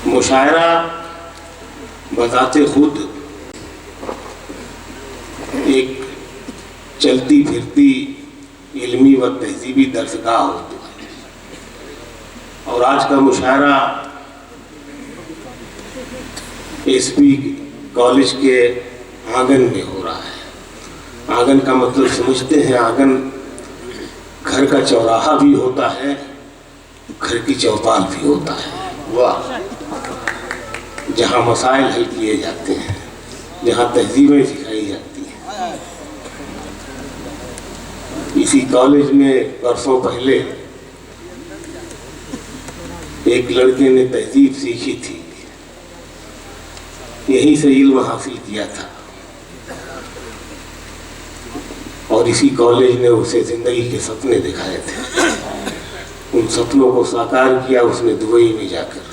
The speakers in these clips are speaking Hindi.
मुशायरा बताते खुद एक चलती फिरती इल्मी व तहजीबी दरसगाह होती है और आज का मुशायरा एसपी कॉलेज के आंगन में हो रहा है। आंगन का मतलब समझते हैं, आंगन घर का चौराहा भी होता है, घर की चौपाल भी होता है। वाह! जहाँ मसाइल हल किए जाते हैं, जहाँ तहजीबें सिखाई जाती हैं। इसी कॉलेज में बरसों पहले एक लड़के ने तहजीब सीखी थी, यहीं से इल्म हासिल किया था और इसी कॉलेज ने उसे जिंदगी के सपने दिखाए थे। उन सपनों को साकार किया उसने दुबई में जाकर।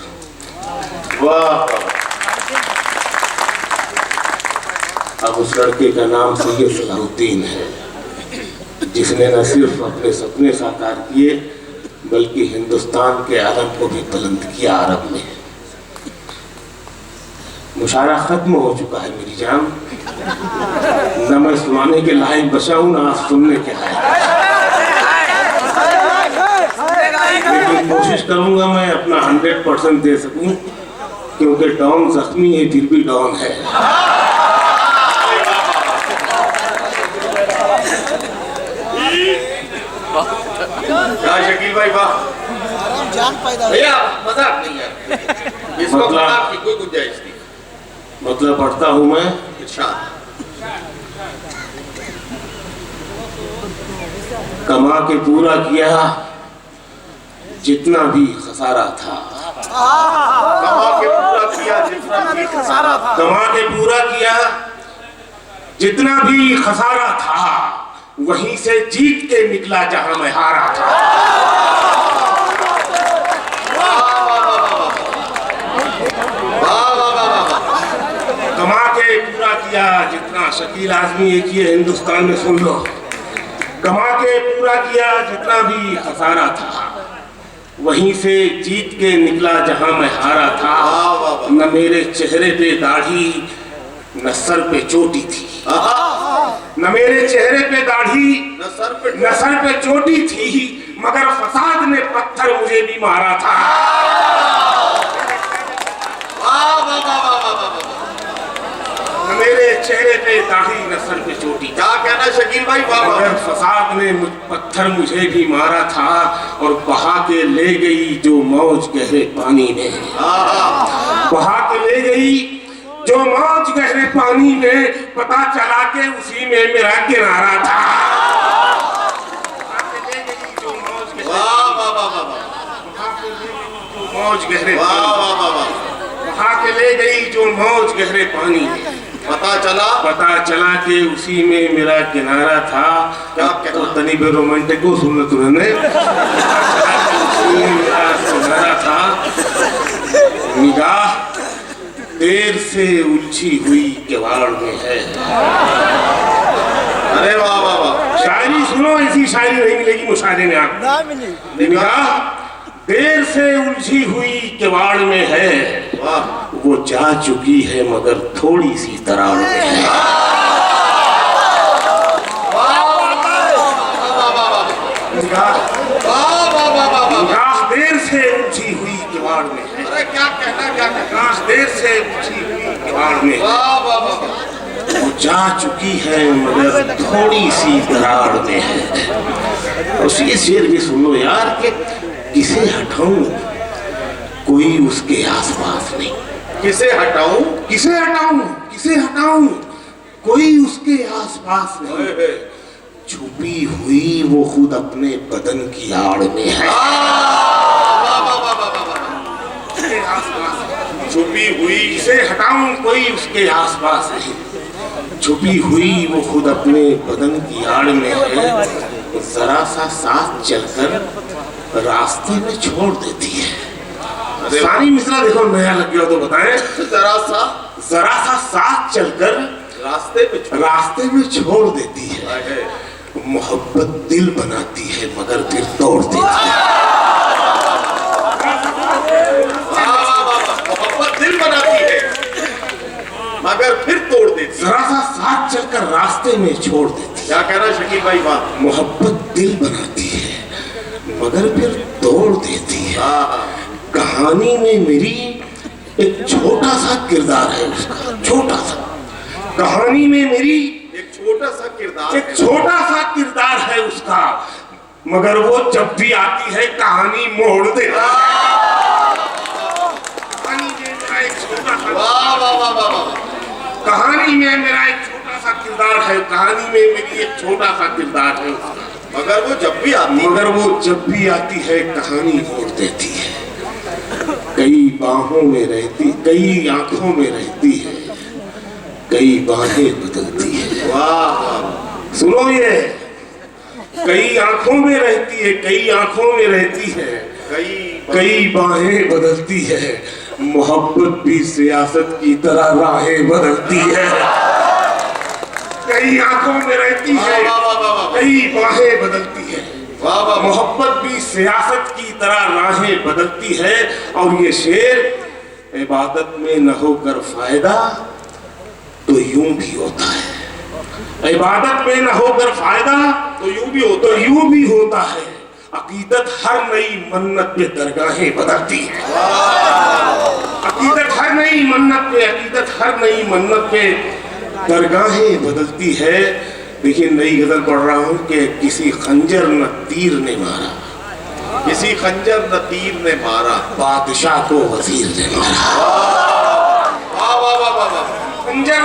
वाह! अब उस लड़के का नाम सैयद सलाहुद्दीन है, जिसने न सिर्फ अपने सपने साकार किए बल्कि हिंदुस्तान के आलम को भी बुलंद किया अरब में। मुशायरा खत्म हो चुका है मेरी जान, न मैं सुनाने के लायक बचा हूं ना आप सुनने के लायक, लेकिन कोशिश करूंगा मैं अपना 100% दे सकूं, क्योंकि डॉन जख्मी है फिर भी डॉन है। शकील भाई वाह, जान पैदा भैया मजाक नहीं है, इसको मजाक की कोई गुंजाइश नहीं। मतलब पढ़ता हूं मैं। अच्छा, कमा के पूरा किया जितना भी खसारा था, कमा के पूरा किया जितना भी खसारा था, कमा के पूरा किया जितना भी खसारा था, वहीं से जीत के निकला जहां मैं हारा था। कमा के पूरा किया जितना, शकील आजमी एक ही है हिंदुस्तान में, सुन लो। कमा के पूरा किया जितना भी खसारा था, वहीं से जीत के निकला जहां मैं हारा था। न मेरे चेहरे पे दाढ़ी न सर पे चोटी थी, न मेरे चेहरे पे दाढ़ी न सर पे चोटी थी, मगर फसाद ने पत्थर मुझे भी मारा था। न मेरे चेहरे पे दाढ़ी न सर पे चोटी, क्या कहना शकील भाई? मगर फसाद ने पत्थर मुझे भी मारा था और बहा के ले गई जो मौज गहरे पानी में, बहा के ले गई जो मौज गहरे पानी में, पता चला के उसी में मेरा किनारा था। मौज गहरे, बहा के ले गई जो मौज गहरे पानी में, पता चला कि उसी में मेरा किनारा था। क्या तो तनी बे रोमांटिक को सुनना तुमने, उसी में मेरा किनारा था। निगाह देर से उलझी हुई किवाड़ में है। अरे वाह वाह वाह, शायरी सुनो, ऐसी शायरी नहीं मिलेगी मुशायरे में आपको। निगाह देर से उलझी हुई किवाड़ में है, वो जा चुकी है मगर थोड़ी सी दरार में है। निगाह देर से उलझी हुई किवाड़ में है, अरे क्या कहना, क्या कहना, निगाह देर से उलझी हुई किवाड़ में है, वाह वाह वाह, वो जा चुकी है मगर थोड़ी सी दरार में है। और ये शेर भी सुनो यार कि किसे हटाऊं कोई उसके आसपास नहीं, किसे हटाऊं, किसे हटाऊं, किसे हटाऊं कोई उसके आसपास नहीं, छुपी हुई वो खुद अपने बदन की आड़ में है। छुपी हुई, किसे हटाऊं कोई उसके आसपास नहीं, छुपी हुई वो खुद अपने बदन की आड़ में है, जरा सा साथ चलकर रास्ते में छोड़ देती है। सानी मिश्रा देखो नया लग गया तो बताएं। जरा सा साथ चलकर रास्ते में छोड़ देती है, मोहब्बत दिल बनाती है मगर दिल तोड़ देती है। मगर फिर तोड़ देती। जरा सा साथ चलकर रास्ते में छोड़ देती। क्या कह रहा शकील भाई बात? मोहब्बत दिल बनाती है मगर फिर तोड़ देती है। कहानी में मेरी एक छोटा सा किरदार है उसका, छोटा सा। कहानी में मेरी एक छोटा सा किरदार, एक छोटा सा किरदार है उसका, मगर वो जब भी आती है कहानी मोड़ देती है। कहानी में मेरा एक छोटा सा, वाह वाह वाह वाह वाह, कहानी में मेरा एक छोटा सा किरदार है, कहानी में मेरी एक छोटा सा किरदार है उसका, मगर वो जब भी आती, मगर वो जब भी आती है कहानी मोड़ देती है। कई बाहों में रहती, कई आंखों में रहती है, कई बाहें बदलती है। वाह वाह, सुनो ये, कई आंखों में रहती है, कई आंखों में रहती है, कई बाहें बदलती है। मोहब्बत भी सियासत की तरह राहें बदलती है। कई आंखों में रहती है, कई बाहें बदलती है। मोहब्बत भी सियासत की तरह राहें बदलती है। और ये शेर, इबादत में न होकर फायदा तो यूं भी होता है, इबादत में न होकर फायदा तो यूं भी होता, तो यूं भी होता है। अकीदत हर नई मन्नत पे दरगाहें बदलती है। अकीदत हर नई मन्नत पे, अकीदत हर नई मन्नत पे दरगाहें बदलती है। देखिए नई गजल पढ़ रहा हूँ कि किसी खंजर न तीर ने मारा, किसी खंजर न तीर ने मारा, बादशाह को वजीर ने मारा। वाह वाह वाह वाह वाह, खंजर,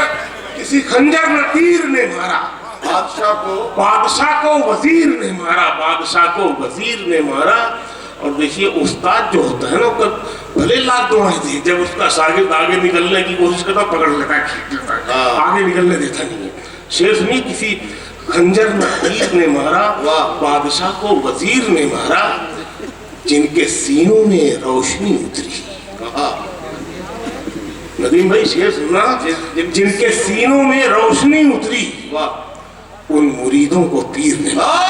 किसी खंजर न तीर ने मारा, बादशाह को वजीर ने मारा, बादशाह को वजीर ने मारा। और देखिए उस्ताद जो होता है ना, भले लाख दुआएं दी, जब उसका शागिर्द आगे निकलने की कोशिश करता पकड़ लेता है, खींच लेता है, आगे निकलने देता नहीं है। शेर सुनिए, किसी खंजर न तीर ने मारा, बादशाह को वजीर ने मारा, जिनके सीनों में रोशनी उतरी। नदीम भाई शेर सुनना, जिनके सीनों में रोशनी उतरी, उन मुरीदों को पीर ने मारा।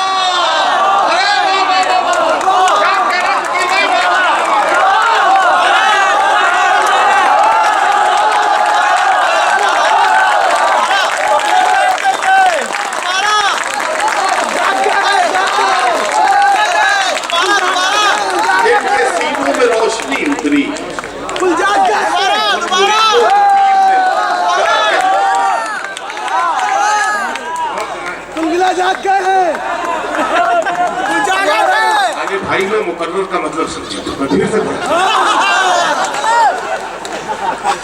आगे भाई मैं मुकर्रर का मतलब समझा तो मैं फिर से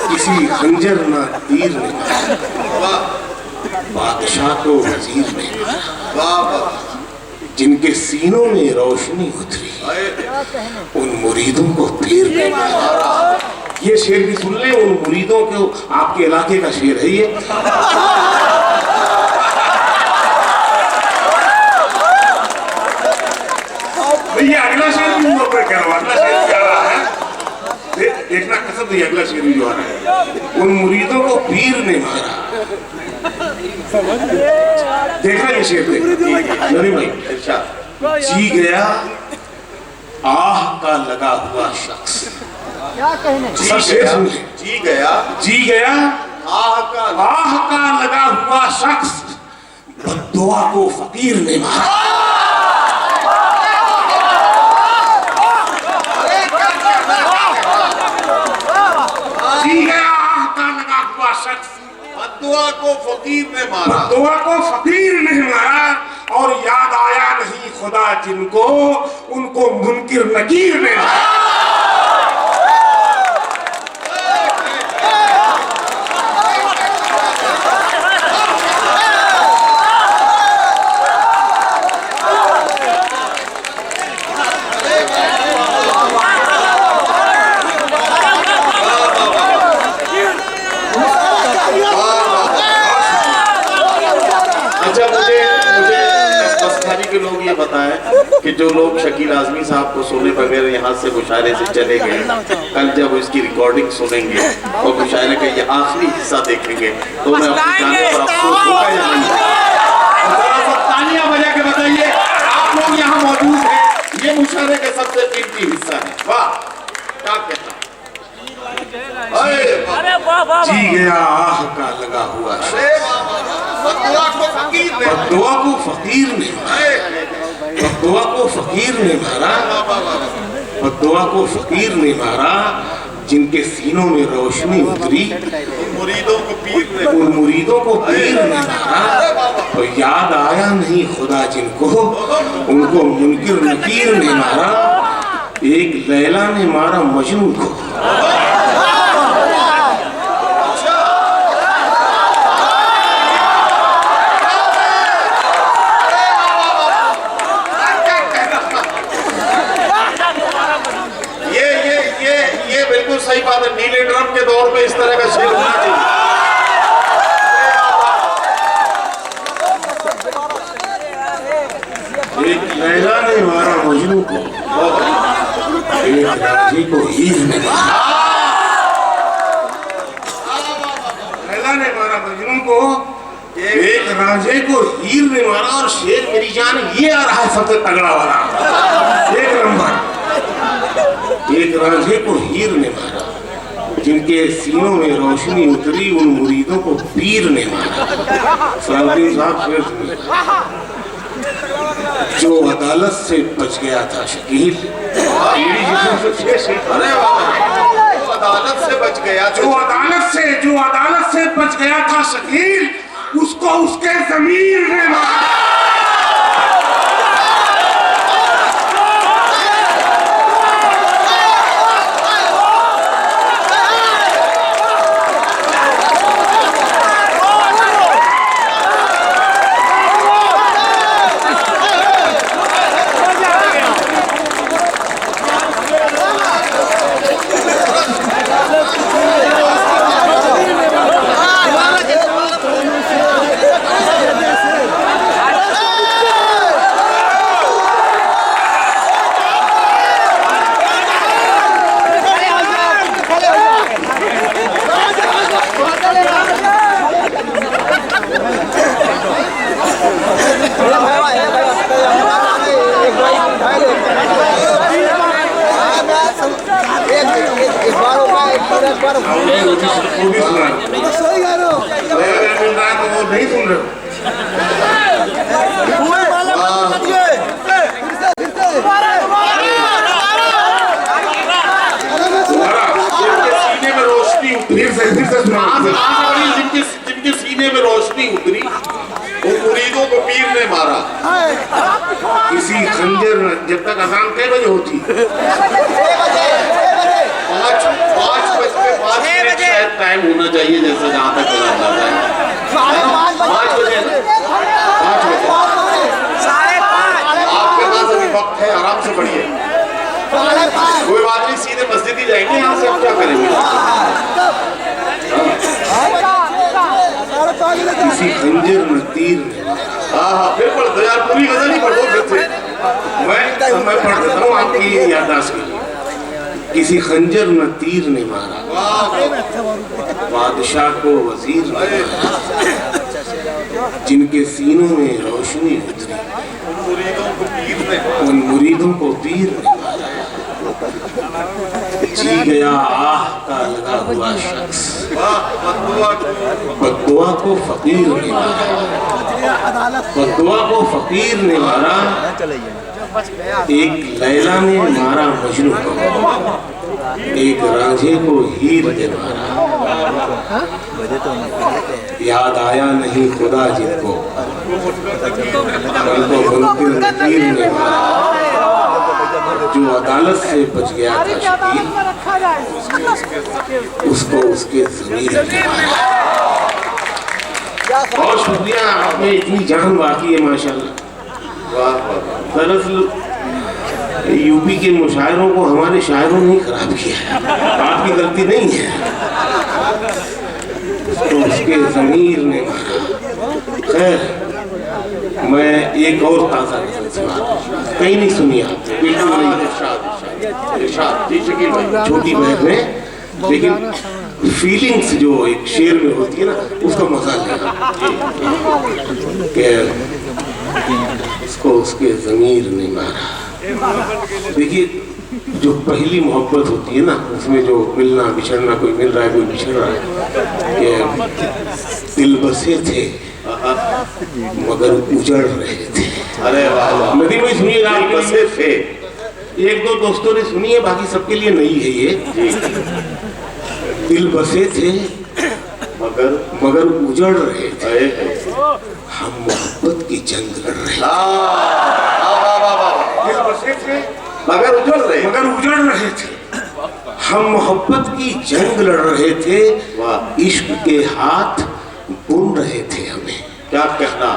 किसी खंजर न तीर ने मारा, बादशाह को वजीर ने मारा, जिनके सीनों में रोशनी उतरी, उन मुरीदों को पीर ने मारा। ये शेर भी सुन ले, उन मुरीदों को, आपके इलाके का शेर है ये। ये अगला शेर भी हुआ, मैं कह रहा हूँ अगला शेर क्या रहा है, देखना कसम नहीं, अगला शेर भी जो आ रहा है, उन मुरीदों को पीर ने मारा। देखना ये शेर नदी भाई, जी गया आह का लगा हुआ शख्स, जी गया आह का लगा हुआ शख्स, बद्दुआ को फकीर ने मारा। बद्दुआ को फकीर ने मारा, बद्दुआ को फकीर ने मारा। और याद आया नहीं खुदा जिनको, उनको मुनकिर नकीर ने मारा। के लोग ये बताएं कि जो लोग शकील आजमी साहब को सुने बगैर यहाँ से मुशायरे से चले गए, कल जब इसकी रिकॉर्डिंग सुनेंगे और मुशायरे का ये आखिरी हिस्सा देखेंगे तो उन्हें अपने जाने पर अफसोस होगा या नहीं? तालियां बजा के बताइए, आप लोग यहाँ मौजूद हैं, ये मुशायरे का सबसे कीमती हिस्सा है। वाह, क्या कहता जी गया आह का लगा हुआ शख्स। बद्दुआ को फकीर ने मारा, बद्दुआ को फकीर ने मारा, बद्दुआ को फकीर ने मारा। जिनके सीनों में रोशनी उतरी उन मुरीदों को पीर ने मारा। तो याद आया नहीं खुदा जिनको, उनको मुनकिर नकीर ने मारा। एक लैला ने मारा मजनू को, सही बात है। नीले ड्रम के दौर पे इस तरह का शेर होना चाहिए। एक लैला ने मारा मजनू को, एक रांझे को हीर ने मारा। लैला ने मारा मजनू को, एक रांझे को हीर ने मारा। और शेर मेरी जान ये आ रहा है सबसे तगड़ा वाला, एक नंबर। एक रांझे को हीर ने मारा, जिनके सीनों में रोशनी उतरी उन मुरीदों को पीर ने मारा। सलाउद्दीन साहब शेर सुनिए। जो अदालत से बच गया था शकील, अरे जो अदालत से बच गया, जो अदालत से बच गया था शकील, उसको उसके ज़मीर ने मारा। नहीं सुन रहे सीने में रोशनी उतरी, जिनके सीने में रोशनी उतरी उन मुरीदों को पीर ने मारा। किसी खंजर जब तक अजान कई बजे होती, 5:05 शायद टाइम होना चाहिए, जैसे जहाँ तक 5 बजे, 5 बजे आपके पास अभी वक्त है, आराम से पढ़िए। कोई बात नहीं, सीधे मस्जिद ही जाएंगे, यहाँ से हम क्या करेंगे। किसी खंजर में तीर ने, हाँ फिर पढ़ दो यार, पूरी गजल नहीं पढ़ दो फिर से। मैं पढ़ देता हूँ आपकी याददाश्त के लिए। किसी खंजर में तीर ने मारा, बादशाह को वजीर ने मारा। जिनके सीनों में रोशनी उतरी उन मुरीदों को पीर ने मारा। जी गया आह का लगा हुआ शख्स, बद्दुआ को फकीर ने मारा, बद्दुआ को फकीर ने मारा। एक लैला ने मारा मजनू को, एक रांझे को हीर ने मारा। याद आया नहीं खुदा जिनको, उनको मुनकिर नकीर ने मारा। जो अदालत से बच गया था शकील, उसको उसके ज़मीर ने मारा। बहुत शुक्रिया, आपने इतनी जान बाकी है माशाल्लाह। दरअसल यूपी के मुशायरों को हमारे शायरों ने खराब किया है, आपकी गलती नहीं है। तो उसके ज़मीर ने मारा। खैर, मैं एक और ताज़ा कहीं नहीं सुनी आपने, बिल्कुल नहीं। छोटी बहन में, लेकिन फीलिंग्स जो एक शेर में होती है ना, उसका मजा लेना। उसको उसके ज़मीर ने मारा। देखिए, जो पहली मोहब्बत होती है ना, उसमें जो मिलना बिछड़ना, कोई मिल रहा है कोई बिछड़ रहा है, ये दिल बसे थे मगर उजड़ रहे थे। अरे वाह वाह, नदी में सुनिएगा, दिल बसे थे। एक दो दोस्तों ने सुनी है, बाकी सबके लिए नहीं है ये। दिल बसे थे मगर उजड़ रहे थे, हम मोहब्बत की जंग लड़ रहे थे। दिल बसे थे मगर उजड़ रहे थे, हम मोहब्बत की जंग लड़ रहे थे। वाह, इश्क के हाथ बुन रहे थे हमें। क्या कहना,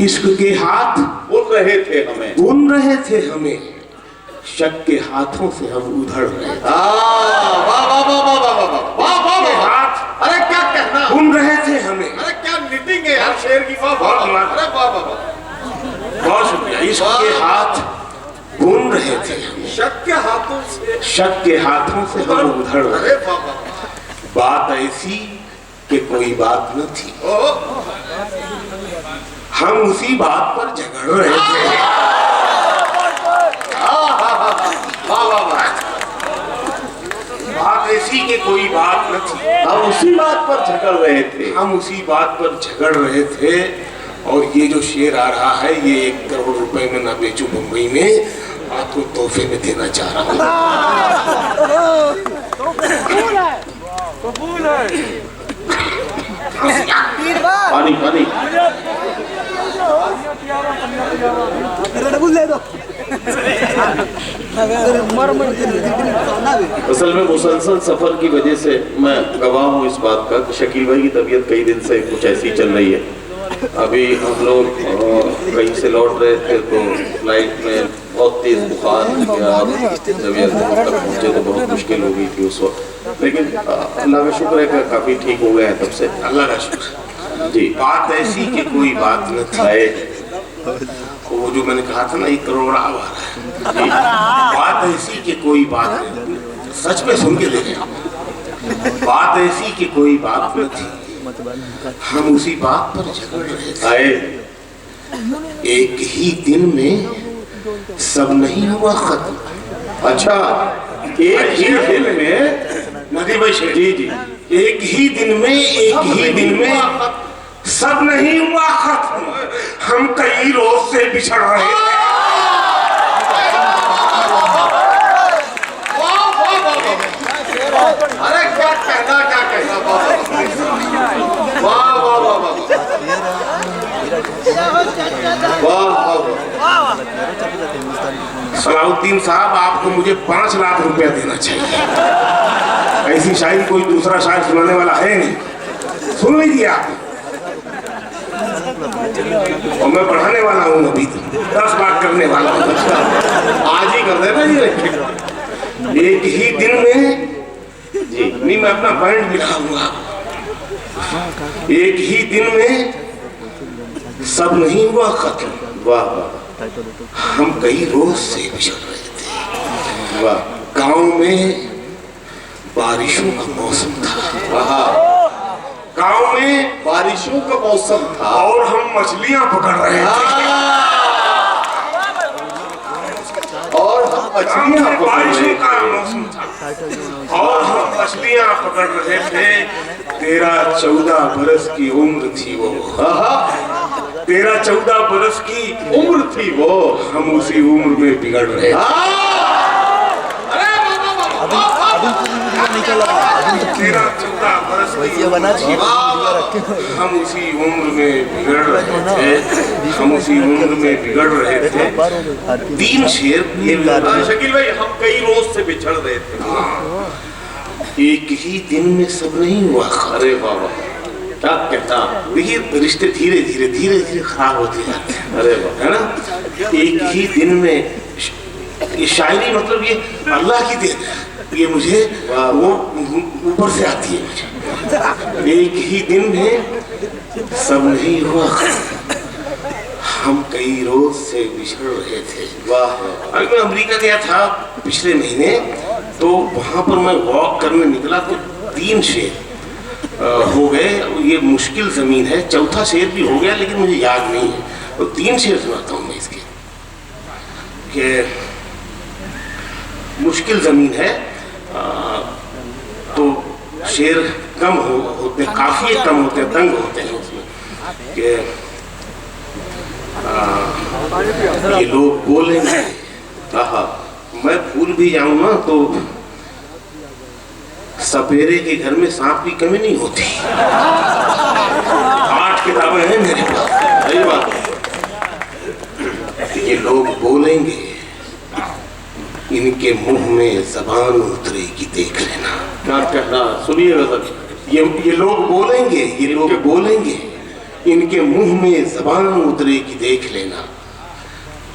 इश्क के हाथ बुन रहे थे हमें, बुन रहे थे हमें, शक के हाथों से हम उधड़ रहे थे। वाह वाह वाह वाह वाह वाह वाह वाह के वाह, हाथ अरे क्या कहना, बुन रहे थे हमें। अरे क्या निटिंग है यार शेर की। वाह वाह, अरे वाह वाह वाह, बहुत शुक्रिया। इश्क के हाथ बुन रहे थे हमें, शक के हाथों से, शक के हाथों से हम उधड़ रहे। अरे वाह वाह, बात ऐसी कि कोई बात न थी, हम उसी बात पर झगड़ रहे थे। वाह वाह वाह, बात ऐसी कि कोई बात न थी, हम उसी बात पर झगड़ रहे थे। हम उसी बात पर झगड़ रहे थे। और ये जो शेर आ रहा है, ये 1 करोड़ रुपए में ना बेचूं मुंबई में, आपको तोहफे में देना चाह रहा हूँ। पानी पानी, डबल दे दो। असल में मुसलसल सफर की वजह से मैं गवाह हूँ इस बात का कि शकील भाई की तबीयत कई दिन से कुछ ऐसी चल रही है। अभी हम लोग कहीं से लौट रहे थे तो फ्लाइट में बहुत तेज बुखार या जब एयरपोर्ट तक पहुंचे तो बहुत मुश्किल हो गई थी उस वक्त, लेकिन अल्लाह का शुक्र है कि काफी ठीक हो गए हैं तब से। अल्लाह का शुक्र। जी, बात ऐसी कि कोई बात न थी, वो जो मैंने कहा था ना 1 करोड़ आ रहा है, बात ऐसी कि कोई बात नहीं, सच में सुन के देखें। बात ऐसी कि कोई बात न थी, हम उसी बात पर झगड़ रहे थे। एक ही दिन में सब नहीं हुआ खत्म। अच्छा, एक ही दिन में, नदी भाई शेर, जी जी, एक ही दिन में सब नहीं हुआ खत्म, हम कई रोज से बिछड़ रहे थे। अरे क्या कहना, क्या कहना, वाह वाह वाह वाह वाह वाह। सलाउद्दीन साहब, आपको मुझे 5 लाख रुपया देना चाहिए। ऐसी शायरी कोई दूसरा शायर सुनाने वाला है नहीं। सुन लीजिए आप, और मैं पढ़ाने वाला हूँ, अभी 10 बात करने वाला हूँ। आज ही कर देना ये। एक ही दिन में जी, नहीं, मैं अपना पॉइंट मिलाऊंगा। एक ही दिन में सब नहीं हुआ खत्म, वाह वाह, हम कई रोज से बिछड़ रहे थे। वाह, गांव में बारिशों का मौसम था। वाह, गांव में बारिशों का मौसम था और हम मछलियां पकड़ रहे थे। और हम गांव मछलियां में पकड़ बारिशों रहे का थे। मौसम था और हम मछलियां पकड़ रहे थे। 13-14 बरस की उम्र थी वो, 13-14 बरस की उम्र थी वो, हम उसी उम्र में बिगड़ रहे थे। 13-14 बरस की बना चाहिए। हम उसी उम्र में बिगड़ रहे थे, हम उसी उम्र में बिगड़ रहे थे। 3 शेर शकील भाई, हम कई रोज से बिछड़ रहे थे। एक ही दिन में सब नहीं हुआ। अरे बाबा, क्या कहता। देखिए, रिश्ते धीरे धीरे खराब होते जाते हैं, अरे वाह, है ना। एक ही दिन में ये शायरी, मतलब ये अल्लाह की देन है, ये मुझे वो ऊपर से आती है मुझे। एक ही दिन में सब नहीं हुआ, हम कई रोज से बिछड़ रहे थे। वाह, अभी मैं अमेरिका गया था पिछले महीने, तो वहां पर मैं वॉक करने निकला तो 3 शेर हो गए। ये मुश्किल जमीन है, चौथा शेर भी हो गया लेकिन मुझे याद नहीं है। तो 3 शेर सुनाता हूँ मैं इसके कि मुश्किल ज़मीन है। तो शेर कम होते, काफ़ी कम होते, तंग होते हैं उसमें कि ये लोग बोलेंगे। मैं भूल भी जाऊं ना तो सपेरे के घर में सांप की कमी नहीं होती। 8 किताबें हैं मेरे पास। सही बात है। ये लोग बोलेंगे, इनके मुंह में जबान उतरेगी, देख लेना। क्या कहना, सुनिएगा सर। ये लोग बोलेंगे, ये लोग बोलेंगे, इनके मुंह में जबान उतरेगी, देख लेना।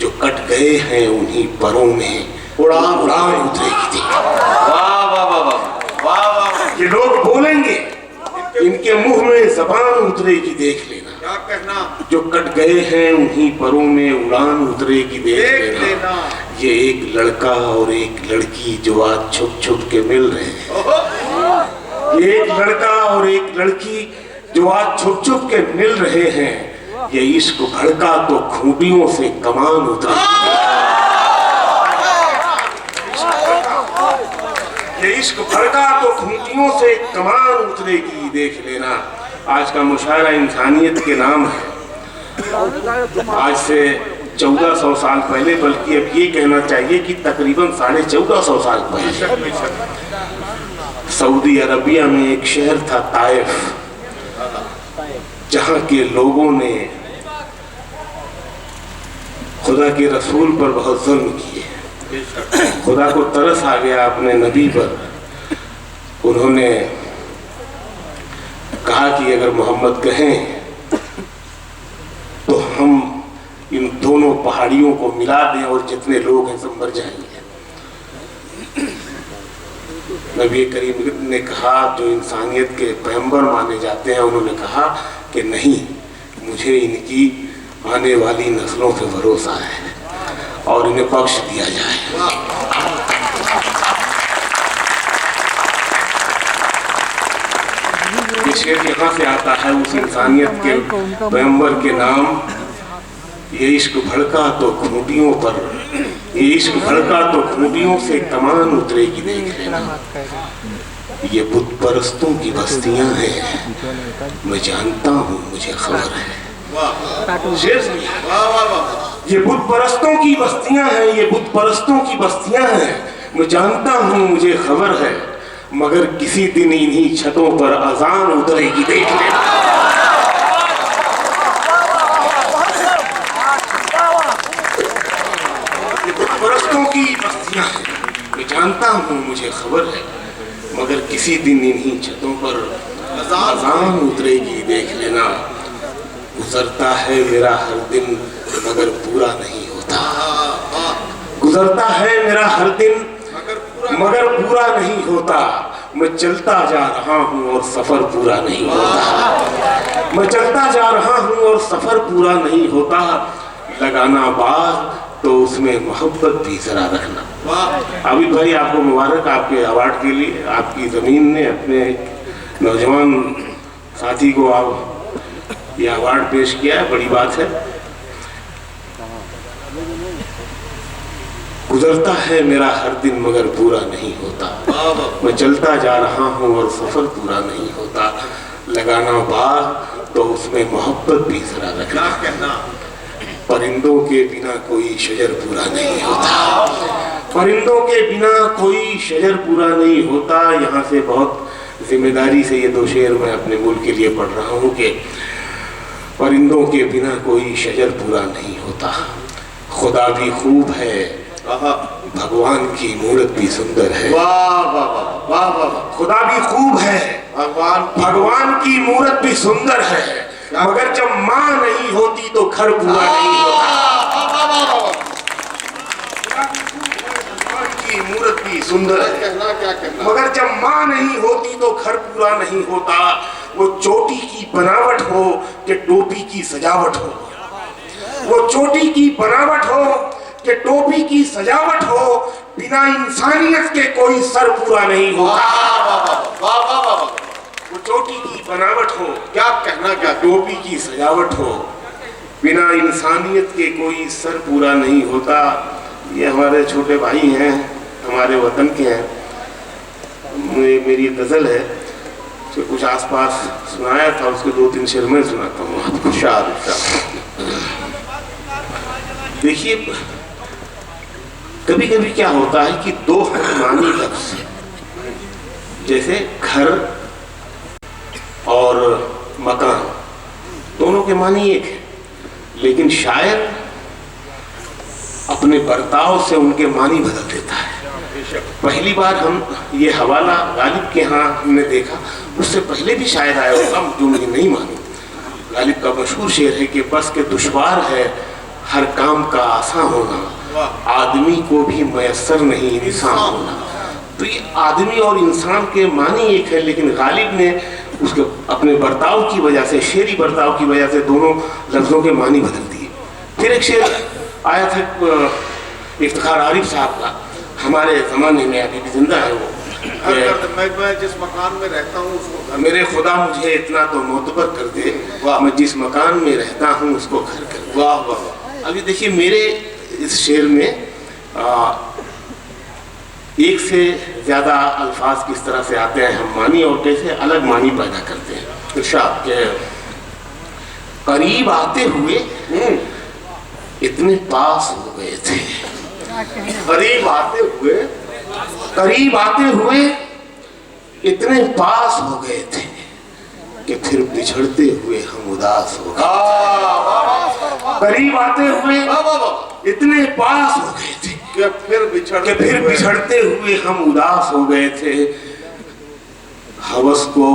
जो कट गए हैं उन्हीं परों में उड़ान उतरेगी। वाह वाह वाह वाह वाह वाह। ये लोग बोलेंगे, इनके मुंह में जबान उतरेगी, देख लेना। क्या कहना, जो कट गए हैं उन्हीं परों में उड़ान उतरेगी, देख लेना। ये एक लड़का और एक लड़की जो आज छुप छुप के मिल रहे हैं। ये एक लड़का और एक लड़की जो आज छुप छुप के मिल रहे हैं। ये इश्क भड़का तो खूंटियों से कमान उतरेगी। ये इश्क भड़का तो खूंटियों से कमान उतरेगी, देख लेना। आज का मुशायरा इंसानियत के नाम है। आज से 1400 साल पहले, बल्कि अब ये कहना चाहिए कि तकरीबन 1450 साल पहले सऊदी अरबिया में एक शहर था ताइफ, जहां के लोगों ने खुदा के रसूल पर बहुत जुल्म किए। खुदा को तरस आ गया अपने नबी पर। उन्होंने कहा कि अगर मोहम्मद कहें तो हम इन दोनों पहाड़ियों को मिला दें और जितने लोग हैं सब मर जाएंगे। नबी करीम ने कहा, जो इंसानियत के पैगंबर माने जाते हैं, उन्होंने कहा कि नहीं, मुझे इनकी आने वाली नस्लों पे भरोसा है और इन्हें बख्श दिया जाए। ये शेर यहाँ से आता है, उस इंसानियत के पैगंबर के नाम। ये इश्क भड़का तो खूंटियों पर, ये इश्क भड़का तो खूंटियों से कमान उतरेगी, देख लेना। ये बुत परस्तों की बस्तियां हैं, मैं जानता हूँ, मुझे खबर है। ये बुत परस्तों की बस्तियां हैं, ये बुत परस्तों की बस्तियां हैं, मैं जानता हूँ, मुझे खबर है। मगर किसी दिन इन्हीं छतों पर अजान उतरेगी, देख लेना। ये बुत परस्तों की बस्तियां हैं, मैं जानता हूँ, मुझे खबर है। मगर किसी दिन इन्हीं छतों पर अजान उतरेगी, देख लेना। गुजरता है मेरा हर दिन मगर पूरा नहीं होता। गुजरता है मेरा हर दिन मगर पूरा नहीं होता। मैं चलता जा रहा हूँ और सफर पूरा नहीं होता। मैं चलता जा रहा हूँ और सफर पूरा नहीं होता। लगाना बाग तो उसमें मोहब्बत भी जरा रखना। अभी भाई आपको मुबारक, आपके अवार्ड के लिए आपकी ज़मीन ने अपने नौजवान साथी को आप ये अवार्ड पेश किया है, बड़ी बात है। गुजरता है मेरा हर दिन मगर पूरा नहीं होता। मैं चलता जा रहा हूँ और सफर पूरा नहीं होता। लगाना बाग तो उसमें मोहब्बत भी जरा रखना। परिंदों के बिना कोई शजर पूरा नहीं होता। परिंदों के बिना कोई शजर पूरा नहीं होता। यहाँ से बहुत जिम्मेदारी से ये 2 शेर मैं अपने मुल्क के लिए पढ़ रहा हूँ कि परिंदों के बिना कोई शजर पूरा नहीं होता। खुदा भी खूब है, भगवान की मूरत भी सुंदर है। वाह वाह वाह वाह। खुदा भी खूब है, भगवान की मूरत भी सुंदर है। मगर जब माँ नहीं होती तो घर पूरा नहीं होता। भगवान की मूरत भी सुंदर है, मगर जब माँ नहीं होती तो घर पूरा नहीं होता। वो चोटी की बनावट हो कि टोपी की सजावट हो, वो चोटी की बनावट हो कि टोपी की सजावट हो, बिना इंसानियत के कोई सर पूरा नहीं होता। वो चोटी की बनावट हो, क्या कहना, क्या टोपी की सजावट हो, बिना इंसानियत के कोई सर पूरा नहीं होता। ये हमारे छोटे भाई हैं हमारे वतन के हैं। मेरी गज़ल है, उसके कुछ आसपास सुनाया था, उसके 2-3 शेर मैं सुनाता हूँ आपको। देखिए, कभी कभी क्या होता है कि दो मानी लफ्ज़, जैसे घर और मकान, दोनों के मानी एक है, लेकिन शायर अपने बर्ताव से उनके मानी बदल देता है। पहली बार हम ये हवाला गालिब के यहाँ हमने देखा, उससे पहले भी शायर आया होगा जो मुझे नहीं मालूम। गालिब का मशहूर शेर है कि बस के दुश्वार है हर काम का आसान होना, आदमी को भी मयस्सर नहीं इंसान होना। तो ये आदमी और इंसान के मानी एक है, लेकिन गालिब ने उसके अपने बर्ताव की वजह से, शेरी बर्ताव की वजह से दोनों लफ्ज़ों के मानी बदल दिए। फिर एक शेर आया था इफ्तिखार आरिफ साहब का, हमारे ज़माने में अभी भी जिंदा है वो। मैं जिस मकान में रहता हूँ उसको मेरे खुदा मुझे इतना तो मोतबर कर दे, मैं जिस मकान में रहता हूँ उसको घर कर दे। वाह वाह। अभी देखिए, मेरे इस शेर में एक से ज़्यादा अल्फाज किस तरह से आते हैं हम मानी, और कैसे अलग मानी पैदा करते हैं। इरशाद के करीब आते हुए इतने पास हो गए थे, करीब आते हुए इतने पास हो गए थे कि फिर बिछड़ते हुए हम उदास हो गए। करीब आते हुए इतने पास हो गए थे कि फिर बिछड़ते हुए हम उदास हो गए थे। हवस को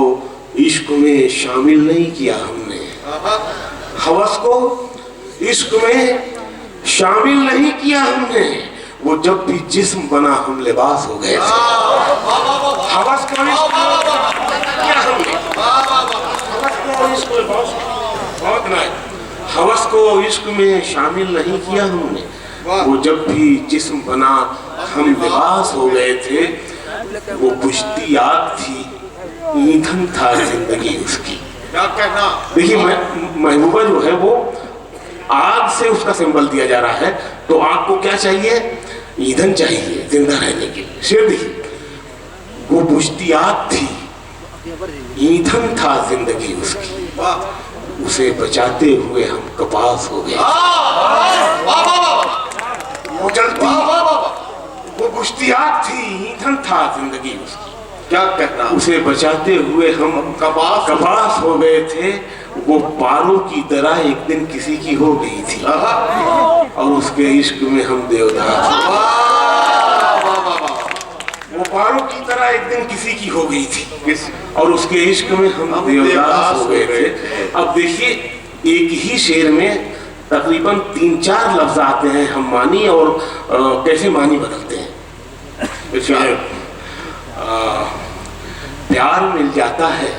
इश्क में शामिल नहीं किया हमने, हवस को इश्क में शामिल नहीं किया हमने, वो जब भी जिस्म बना हम लिबास हो गए थे। हवस को इश्क किया हमने, हवस को इश्क में शामिल नहीं किया हमने, वो जब भी जिस्म बना हम लिबास हो गए थे। वो बुझती आग थी, ईंधन था जिंदगी उसकी। क्या कहना। देखिए, महबूबा जो है वो आग से उसका सिंबल दिया जा रहा है, तो आग को क्या चाहिए? ईंधन चाहिए जिंदा रहने के लिए। शेर देखिए, वो बुझती आग थी, ईंधन था जिंदगी उसकी, उसे बचाते हुए हम कपास हो गए। वो जलती, वो बुझती आग थी, ईंधन था जिंदगी उसकी, क्या कहना। उसे बचाते हुए हम कपास हो गए थे। वो पारों की तरह एक दिन किसी की हो गई थी, और उसके इश्क में हम देवदास। वो पारों की तरह एक दिन किसी की हो गई थी, और उसके इश्क में हम देवदास हो गए थे। अब देखिए, एक ही शेर में तकरीबन 3-4 लफ्ज आते हैं हम मानी, और कैसे मानी बदलते हैं। प्यार मिल जाता है,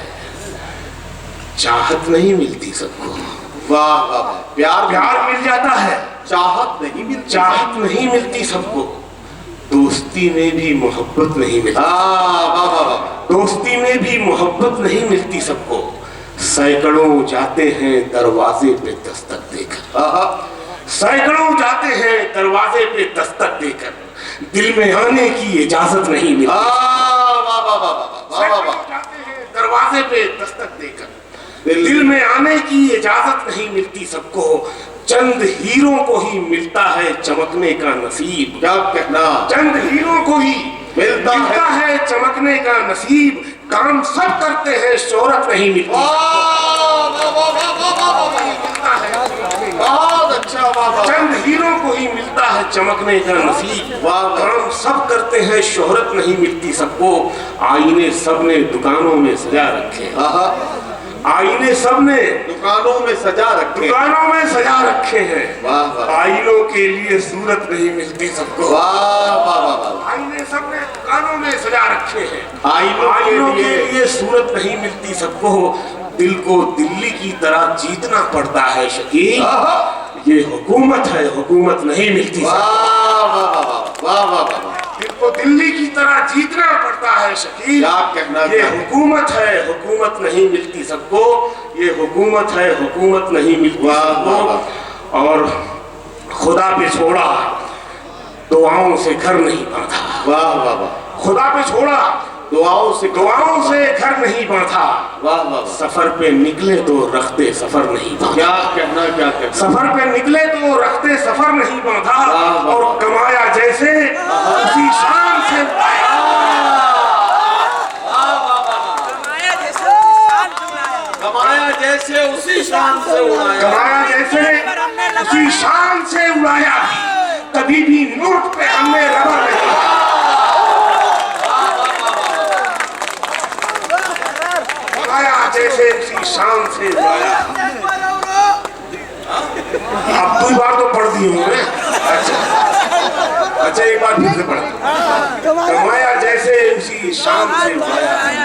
चाहत नहीं मिलती सबको। वाह वाह। प्यार मिल जाता है, चाहत नहीं मिलती सबको। दोस्ती में भी मोहब्बत नहीं मिलती, दोस्ती में भी मोहब्बत नहीं मिलती सबको। सैकड़ों जाते हैं दरवाजे पे दस्तक देकर, सैकड़ों जाते हैं दरवाजे पे दस्तक देकर, दिल में आने की इजाजत नहीं मिलती। दरवाजे पे दस्तक देकर, दिल में आने की इजाजत नहीं मिलती सबको। चंद हीरों को ही मिलता है चमकने का नसीब। क्या कहना। चंद हीरों को ही मिलता है चमकने का नसीब। काम सब करते हैं, शोहरत नहीं मिलती। बहुत अच्छा। चंद हीरों को ही मिलता है चमकने का नसीब। काम सब करते हैं, शोहरत नहीं मिलती सबको। आईने सबने दुकानों में सजा रखे, आईने सबने दुकानों में सजा रखे, दुकानों में सजा रखे हैं। वाह वाह। आईनों के लिए सूरत नहीं मिलती सबको। वाह वाह वाह। आईने सबने दुकानों में सजा रखे हैं, आईनों के लिए सूरत नहीं मिलती सबको। दिल को दिल्ली की तरह जीतना पड़ता है शकील, ये हुकूमत है, हुकूमत नहीं मिलती। वाह वाह वाह वाह वाह। दिल को दिल्ली की तरह जीतना पड़ता है शकील, क्या कहना। ये हुकूमत है, हुकूमत नहीं मिलती सबको। ये हुकूमत है, हुकूमत नहीं मिलती सबको। और खुदा पे छोड़ा, दुआओं से घर नहीं बांधा। वाह वाह वाह। खुदा पे छोड़ा, दुआओं से घर नहीं बांधा। वाह वाह। सफर पे निकले तो रखते सफर नहीं बांधा। क्या कहना, क्या कहना। सफर पे निकले तो रखते सफर नहीं बांधा। और कमाया जैसे उसी शान से उड़ाया। कमाया जैसे उसी शान से उड़ाया। कमाया जैसे उसी शान से उड़ाया। कभी भी नोट पे हमने रबर नहीं। जैसे उसी शान से उड़ाया। अब 2 बार तो पढ़ दी हूँ। अच्छा एक बार फिर से पढ़। कमाया जैसे उसी शान से उड़ाया।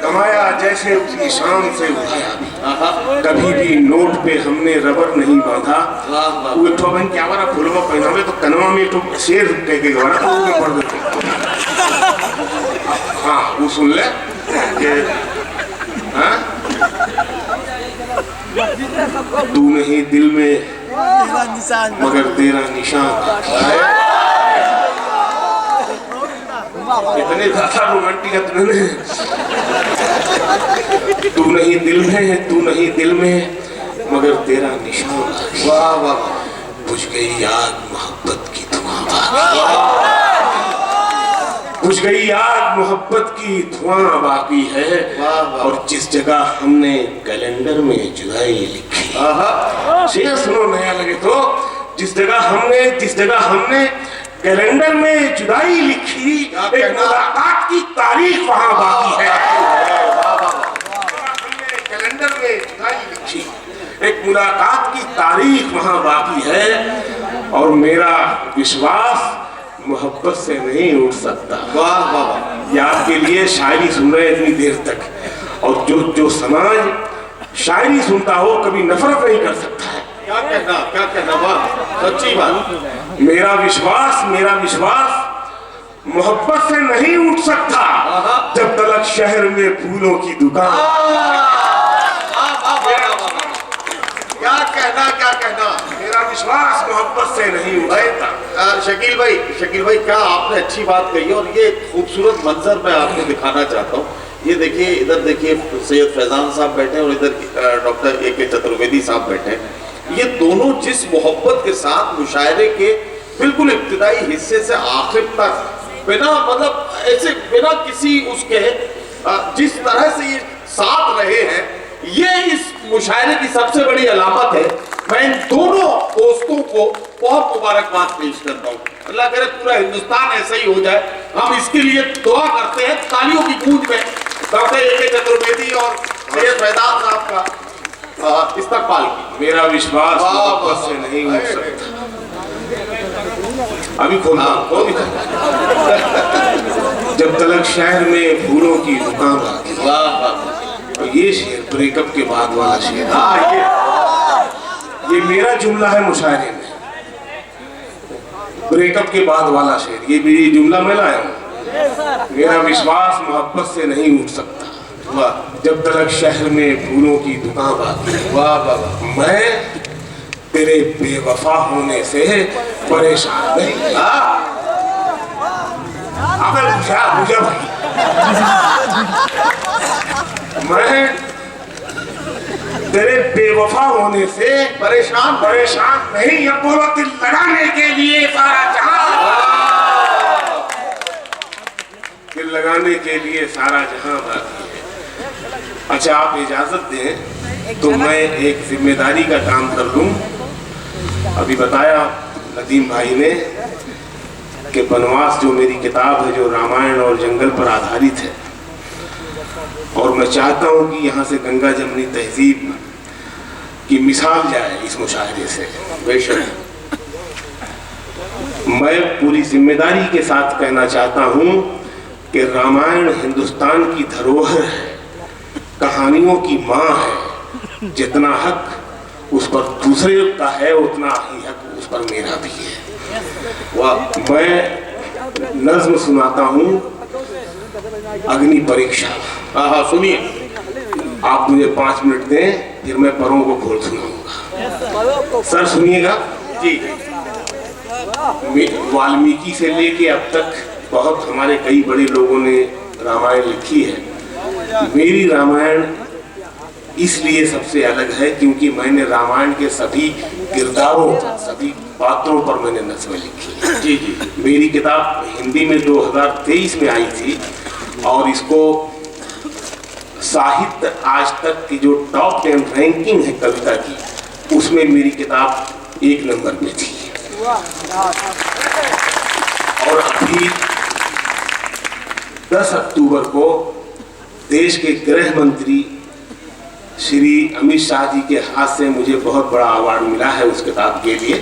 कमाया जैसे उसी शान से उड़ाया। कभी भी नोट पे हमने रबर नहीं बांधा। वो एक बहन क्या बारा फुलवा पहना में तो कनवा में तो शेर कह के गवारा तो वो पढ़ देते। हाँ वो सुन ले कि तू नहीं दिल में मगर तेरा निशान। इतने ज्यादा रोमांटिक है तुमने। तू नहीं दिल में, तू नहीं दिल में मगर तेरा निशान। वाह वाह। बुझ गई याद मोहब्बत की धुआं। बुझ गई याद मोहब्बत की धुआं बाकी है। और जिस जगह हमने कैलेंडर में जुदाई लिखी। शेर सुनो नया लगे तो। जिस जगह हमने कैलेंडर में जुदाई लिखी। एक मुलाकात की तारीख वहां बाकी है। हमने कैलेंडर में जुदाई लिखी। एक मुलाकात की तारीख वहां बाकी है। और मेरा विश्वास मोहब्बत से नहीं उठ सकता। वाह वाह। ये आपके लिए शायरी सुन रहे इतनी देर तक। और जो समाज शायरी सुनता हो कभी नफरत नहीं कर सकता है। क्या कहना। वाह सच्ची बात। मेरा विश्वास मोहब्बत से नहीं उठ सकता। जब तलक शहर में फूलों की दुकान। क्या कहना। मेरा विश्वास मोहब्बत से नहीं उठता। शकील भाई क्या आपने अच्छी बात कही। और ये खूबसूरत मंजर मैं आपको दिखाना चाहता हूँ। ये देखिए, इधर देखिए सैयद फैजान साहब बैठे और इधर डॉक्टर A.K. चतुर्वेदी साहब बैठे। ये दोनों जिस मोहब्बत के साथ मुशायरे के बिल्कुल इब्तिदाई हिस्से से आखिर तक बिना किसी उसके जिस तरह से ये साथ रहे हैं, ये इस मुशायरे की सबसे बड़ी अलामत है। मैं इन दोनों दोस्तों को बहुत मुबारकबाद पेश करता हूँ। अल्लाह करे पूरा हिंदुस्तान ऐसा ही हो जाए। हम इसके लिए दुआ करते हैं तालियों की गूंज में डॉक्टर A.K. चतुर्वेदी और सैयद फैजान साहब का इस्तकबाल की। मेरा विश्वास मोहब्बत से नहीं उठ सकता। अभी खोल जब तलक शहर में फूलों की दुकान बाकी। वाह। ये शेर ब्रेकअप के बाद वाला शेर। ये मेरा जुमला है मुशायरे में। ब्रेकअप के बाद वाला शेर ये भी जुमला मैं लाया हूँ। मेरा विश्वास मोहब्बत से नहीं उठ सकता। वाह। जब तलक शहर में फूलों की दुकान बाकी। वाह वाह। मैं तेरे बेवफा होने से परेशान नहीं। बुझा भाई। मैं तेरे बेवफा होने से परेशान नहीं। अब बोलो दिल लगाने के लिए सारा जहां। दिल लगाने के लिए सारा जहां बाकी है। अच्छा आप इजाजत दें तो मैं एक जिम्मेदारी का काम कर लूं। अभी बताया नदीम भाई ने कि बनवास जो मेरी किताब है जो रामायण और जंगल पर आधारित है। और मैं चाहता हूं कि यहाँ से गंगा जमनी तहजीब की मिसाल जाए इस मुशायरे से। बेशक मैं पूरी जिम्मेदारी के साथ कहना चाहता हूं कि रामायण हिंदुस्तान की धरोहर है, कहानियों की माँ है। जितना हक उस पर दूसरे का है उतना ही हक उस पर मेरा भी है। वाह। मैं नज्म सुनाता हूँ अग्नि परीक्षा। हाँ सुनिए। आप मुझे 5 मिनट दें फिर मैं परों को खोल सुनाऊंगा। सर सुनिएगा जी। वाल्मीकि से लेके अब तक बहुत हमारे कई बड़े लोगों ने रामायण लिखी है। मेरी रामायण इसलिए सबसे अलग है क्योंकि मैंने रामायण के सभी किरदारों पर, सभी पात्रों पर मैंने नस्में लिखी है। जी जी। मेरी किताब हिंदी में 2023 में आई थी और इसको साहित्य आज तक की जो टॉप 10 रैंकिंग है कविता की, उसमें मेरी किताब 1 नंबर पे थी। और अभी 10 अक्टूबर को देश के गृह मंत्री श्री अमित शाह जी के हाथ से मुझे बहुत बड़ा अवार्ड मिला है उस किताब के लिए।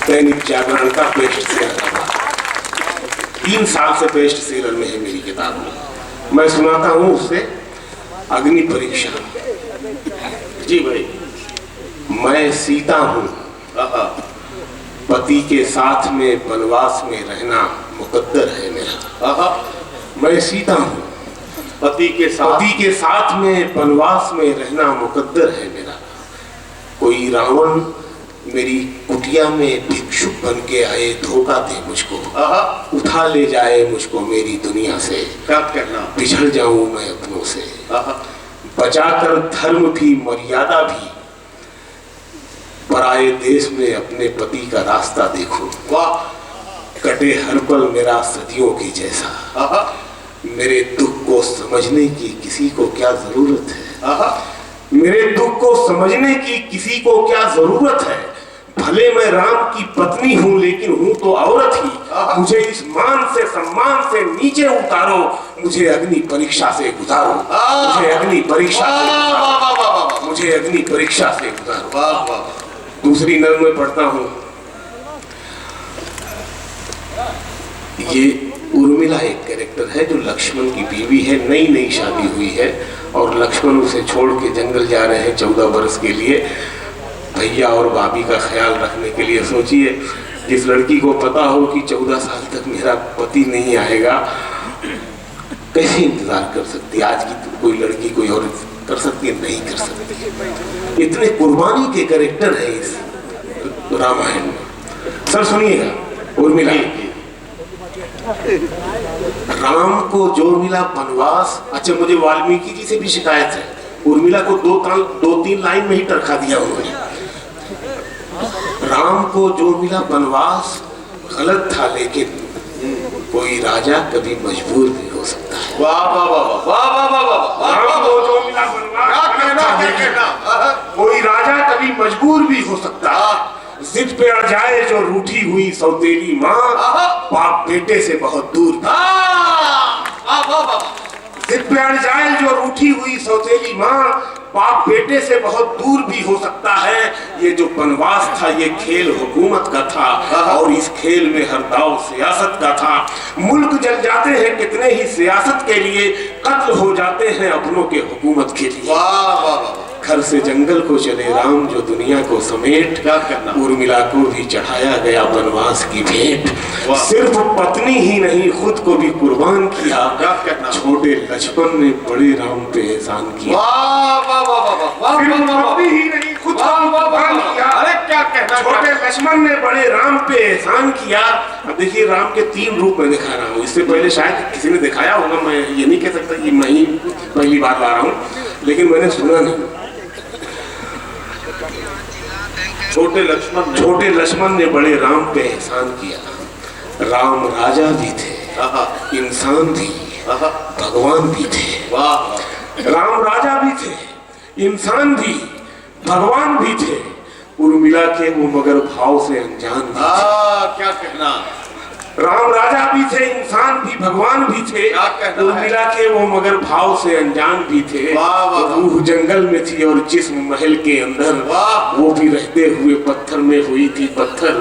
दैनिक जागरण का बेस्ट सेलर अवार्ड 3 साल से बेस्ट सेलर में है मेरी किताब में। मैं सुनाता हूँ उससे अग्नि परीक्षा। जी भाई। मैं सीता हूँ, पति के साथ में वनवास में रहना मुकद्दर है मेरा। मैं सीता हूँ, पति के साथ में वनवास में रहना मुकद्दर है मेरा। कोई रावण मेरी कुटिया में भिक्षुक बन के आए, धोखा दे मुझको, उठा ले जाए मुझको मेरी दुनिया से, क्या करना, बिछड़ जाऊं मैं अपनों से। बचाकर धर्म भी मर्यादा भी, पराए देश में अपने पति का रास्ता देखूं। वाह, कटे हर पल मेरा सदियों की जैसा। मेरे दुख को समझने की किसी को क्या जरूरत है? मेरे दुख को समझने की किसी को क्या जरूरत है? भले मैं राम की पत्नी हूँ लेकिन हूँ तो औरत ही। मुझे इस मान से सम्मान से नीचे उतारो, मुझे अग्नि परीक्षा से गुजारो, मुझे अग्नि परीक्षा से गुजारो, मुझे अग्नि परीक्षा से गुजारो। दूसरी नज़म में पढ़ता हूँ। ये उर्मिला एक कैरेक्टर है जो लक्ष्मण की बीवी है, नई शादी हुई है और लक्ष्मण उसे छोड़ के जंगल जा रहे हैं 14 बरस के लिए, भैया और भाभी का ख्याल रखने के लिए। सोचिए, जिस लड़की को पता हो कि 14 साल तक मेरा पति नहीं आएगा, कैसे इंतजार कर सकती? आज की तो कोई लड़की कोई और कर सकती है? नहीं कर सकती। इतने कुर्बानी के कैरेक्टर है इस रामायण में। सर सुनिएगा, उर्मिला, राम को जो मिला वनवास। अच्छा, मुझे वाल्मीकि जी से भी शिकायत है, उर्मिला को 2-3 लाइन में ही टरखा दिया उन्होंने। राम को जो मिला वनवास गलत था, लेकिन कोई राजा कभी मजबूर भी हो सकता है। वाह वाह वाह वाह वाह वाह वाह। राम को जो मिला वनवास गलत था, लेकिन कोई राजा कभी मजबूर भी हो सकता है। जिद पे अड़ जाए जो रूठी हुई सौतेली माँ, बाप बेटे से बहुत दूर। जिद पे अड़ जाए जो रूठी हुई सौतेली माँ, बाप बेटे से बहुत दूर भी हो सकता है। ये जो वनवास था ये खेल हुकूमत का था और इस खेल में हर दाव सियासत का था। मुल्क जल जाते हैं कितने ही सियासत के लिए, कत्ल हो जाते हैं अपनों के हुकूमत के लिए। वाह वाह वाह। घर से जंगल को चले राम जो दुनिया को समेट, क्या करना, उर्मिला को भी चढ़ाया गया वनवास की भेंट। सिर्फ पत्नी ही नहीं खुद को भी कुर्बान किया, क्या करना, छोटे लक्ष्मण ने बड़े राम पे एहसान किया। सिर्फ पत्नी ही नहीं खुद को भी कुर्बान किया, अरे क्या कहना, छोटे लक्ष्मण ने बड़े राम पे एहसान किया। अब देखिए, राम के 3 रूप में दिखा रहा हूँ। इससे पहले शायद किसी ने दिखाया होगा, मैं ये नहीं कह सकता कि मैं ही पहली बार ला रहा हूँ, लेकिन मैंने सुना नहीं। छोटे लक्ष्मण ने बड़े राम पे एहसान किया। राम राजा भी थे, इंसान भी, भगवान भी थे। वाह। राम राजा भी थे, इंसान भी, भगवान भी थे। उर्मिला के वो मगर भाव से अनजान भी थे। क्या कहना, राम राजा भी थे, इंसान भी, भगवान भी थे। उर्मिला के वो मगर भाव से अनजान भी थे। रूह जंगल में थी और जिस्म महल के अंदर, वो भी रहते हुए पत्थर में हुई थी पत्थर।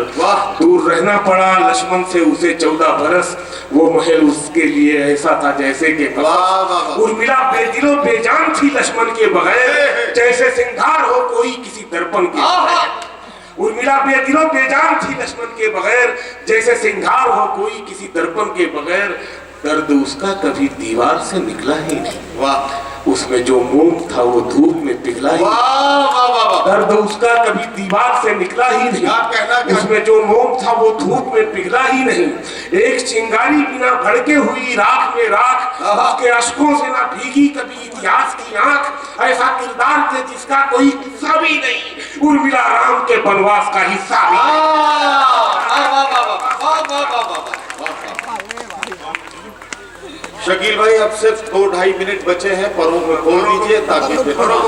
दूर रहना पड़ा लक्ष्मण से उसे 14 बरस, वो महल उसके लिए ऐसा था जैसे कि उर्मिला बेदिलो बेजान थी लक्ष्मण के बगैर, जैसे सिंगार हो कोई किसी दर्पण के बगैर। उर्मिला बेदिलो बेजान थी लक्ष्मण के बगैर, जैसे सिंगार हो कोई किसी दर्पण के बगैर। दर्द उसका कभी दीवार से निकला ही नहीं। वाह। उसमें जो मोम था वो धूप में पिघला ही। दर्द उसका कभी दीवार से निकला ही नहीं। उसमें जो मोम था वो धूप में पिघला ही नहीं। एक चिंगारी बिना भड़के हुई राख में राख, उसके अश्कों से ना भीगी कभी इतिहास की आंख। ऐसा किरदार थे जिसका कोई किस्सा भी नहीं, उर्मिला राम के वनवास का हिस्सा भी शकील भाई अब सिर्फ 2-2.5 मिनट बचे हैं, परों में खोल दीजिए ताकि परों को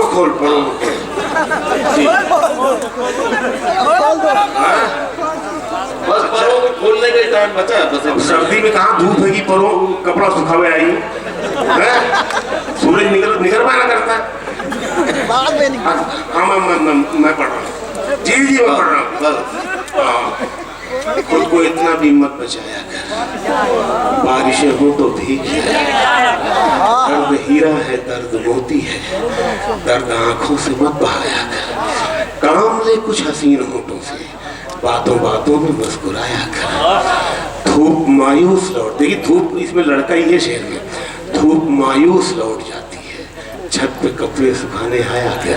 खोल, परों को खोल। बस परों को खोलने का ही टाइम बचा है। बस सर्दी में कहाँ धूप है कि परों कपड़ा सूखा हुआ आई है? सूरज निकल पाना करता है। हाँ मैं पढ़ रहा हूँ। जी मैं पढ़ रहा हूँ। खुद को इतना भी मत बचाया कर, बारिशें हो तो भीग जाए। दर्द हीरा है, दर्द मोती है, दर्द आंखों से मत बहाया कर। काम ले कुछ हसीन होठों से, बातों बातों में मुस्कुराया कर। धूप मायूस लौट, देखिए धूप इसमें लड़का ही है शेर में। धूप मायूस लौट जाती है, छत पे कपड़े सुखाने आया कर।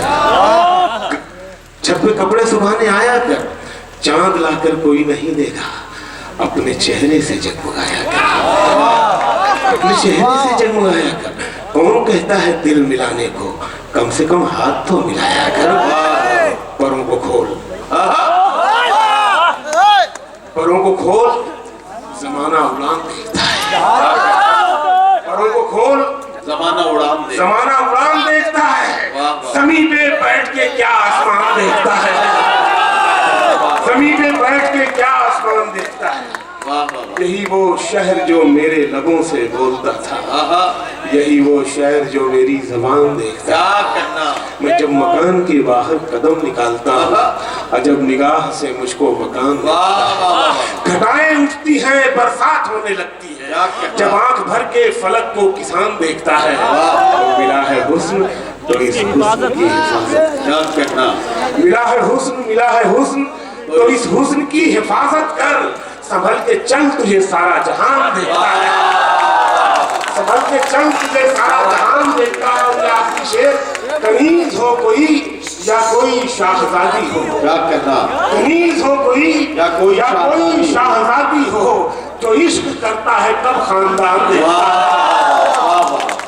छत पे कपड़े सुखाने आया कर, चांद लाकर कोई नहीं देगा, अपने चेहरे से जगमगाया कर। अपने चेहरे से जगमगाया कर। कौन कहता है दिल मिलाने को, कम से कम हाथ तो मिलाया कर। परों को खोल, परों को खोल, जमाना उड़ान देखता है। परों को खोल, जमाना उड़ान देखता है। ज़मीं पे बैठ के क्या आसमान देखता है, ज़मीं पे बैठ के क्या आसमान देखता है। यही वो शहर जो मेरे लबों से बोलता था, यही वो शहर जो मेरी ज़बान देखता है। मैं जब मकान के बाहर कदम निकालता हूँ, अजब निगाह से मुझको मकान घटाएं उठती हैं, बरसात होने लगती है। जब आंख भर के फलक को किसान देखता है, तो मिला है हुस्न तो इस हुस्न की हिफाजत। मिला है हुस्न तो इस हुस्न की हिफाजत कर। संभल के चल, तुझे सारा जहान देखता है। संभल के चल, तुझे सारा जहान देखता है। शेर कनीज हो कोई या कोई शाहजादी हो, क्या कहना, कनीज हो कोई या कोई शाहजादी हो, जो इश्क करता है तब खानदान देखता है।